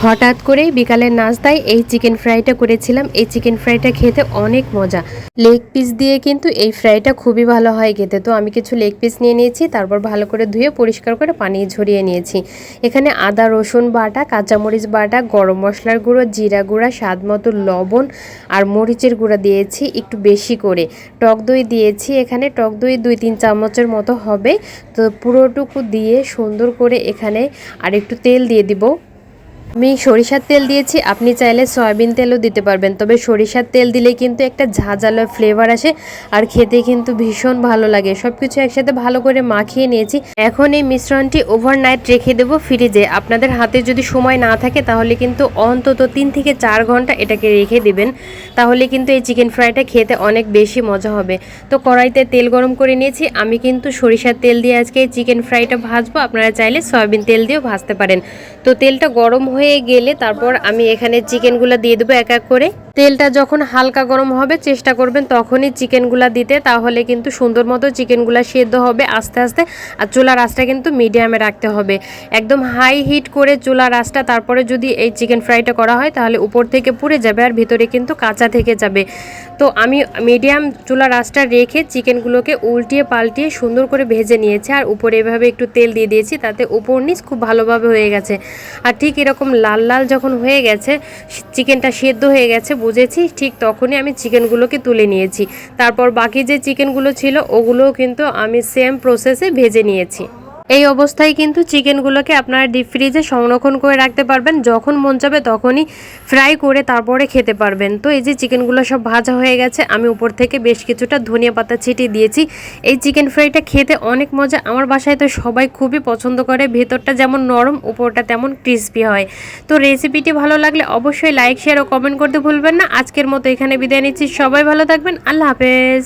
হঠাৎ করেই বিকালের নাস্তায় এই চিকেন ফ্রাইটা করেছিলাম। এই চিকেন ফ্রাইটা খেতে অনেক মজা। লেগ পিস দিয়ে কিন্তু এই ফ্রাইটা খুবই ভালো হয় খেতে। তো আমি কিছু লেগ পিস নিয়ে নিয়েছি, তারপর ভালো করে ধুয়ে পরিষ্কার করে পানি ঝরিয়ে নিয়েছি। এখানে আদা রসুন বাটা, কাঁচামরিচ বাটা, গরম মশলার গুঁড়ো, জিরা গুঁড়া, স্বাদ মতো লবণ আর মরিচের গুঁড়া দিয়েছি একটু বেশি করে। টক দই দিয়েছি, এখানে টক দই 2-3 চামচের মতো হবে। তো পুরোটুকু দিয়ে সুন্দর করে এখানে আর একটু তেল দিয়ে দিব। আমি সরিষার তেল দিয়েছি, আপনি চাইলে সয়াবিন তেলও দিতে পারবেন, তবে সরিষার তেল দিলে কিন্তু একটা ঝাঁঝালো ফ্লেভার আসে আর খেতে কিন্তু ভীষণ ভালো লাগে। সব কিছু একসাথে ভালো করে মাখিয়ে নিয়েছি। এখন এই মিশ্রণটি ওভারনাইট রেখে দেবো ফ্রিজে। আপনাদের হাতে যদি সময় না থাকে তাহলে কিন্তু অন্তত 3 থেকে 4 ঘন্টা এটাকে রেখে দিবেন, তাহলে কিন্তু এই চিকেন ফ্রাইটা খেতে অনেক বেশি মজা হবে। তো কড়াইতে তেল গরম করে নিয়েছি। আমি কিন্তু সরিষার তেল দিয়ে আজকে এই চিকেন ফ্রাইটা ভাজবো, আপনারা চাইলে সয়াবিন তেল দিয়েও ভাজতে পারেন। তো তেলটা গরম হয়ে গেলে তারপর আমি এখানে চিকেনগুলো দিয়ে দেবো এক এক করে। তেলটা যখন হালকা গরম হবে চেষ্টা করবেন তখনই চিকেনগুলো দিতে, তাহলে কিন্তু সুন্দর মতো চিকেনগুলো সেদ্ধ হবে আস্তে আস্তে। আর চুলার আঁচটা কিন্তু মিডিয়ামে রাখতে হবে, একদম হাই হিট করে চুলার আঁচটা। তারপরে যদি এই চিকেন ফ্রাইটা করা হয় তাহলে উপর থেকে পুড়ে যাবে আর ভিতরে কিন্তু কাঁচা থেকে যাবে। তো আমি মিডিয়াম চুলার আঁচটা রেখে চিকেনগুলোকে উল্টিয়ে পাল্টিয়ে সুন্দর করে ভেজে নিয়েছি। আর উপরে এভাবে একটু তেল দিয়ে দিয়েছি, তাতে উপর নিচ খুব ভালোভাবে হয়ে গেছে। আর ঠিক এরকম লাল লাল যখন হয়ে গেছে, চিকেনটা সেদ্ধ হয়ে গেছে বুঝেছি, ঠিক তখনই আমি চিকেনগুলোকে তুলে নিয়েছি। তারপর বাকি যে চিকেনগুলো ছিল ওগুলোও কিন্তু আমি সেম প্রসেসে ভেজে নিয়েছি। এই অবস্থায় কিন্তু চিকেনগুলোকে আপনারা ডিপ ফ্রিজে সংরক্ষণ করে রাখতে পারবেন, যখন মন চাবে তখনই ফ্রাই করে তারপরে খেতে পারবেন। তো এই যে চিকেনগুলো সব ভাজা হয়ে গেছে, আমি উপর থেকে বেশ কিছুটা ধনিয়া পাতা ছিটিয়ে দিয়েছি। এই চিকেন ফ্রাইটা খেতে অনেক মজা। আমার বাসায় তো সবাই খুবই পছন্দ করে, ভেতরটা যেমন নরম উপরটা তেমন ক্রিস্পি হয়। তো রেসিপিটি ভালো লাগলে অবশ্যই লাইক শেয়ার ও কমেন্ট করতে ভুলবেন না। আজকের মতো এখানে বিদায় নিচ্ছি, সবাই ভালো থাকবেন, আল্লাহ হাফেজ।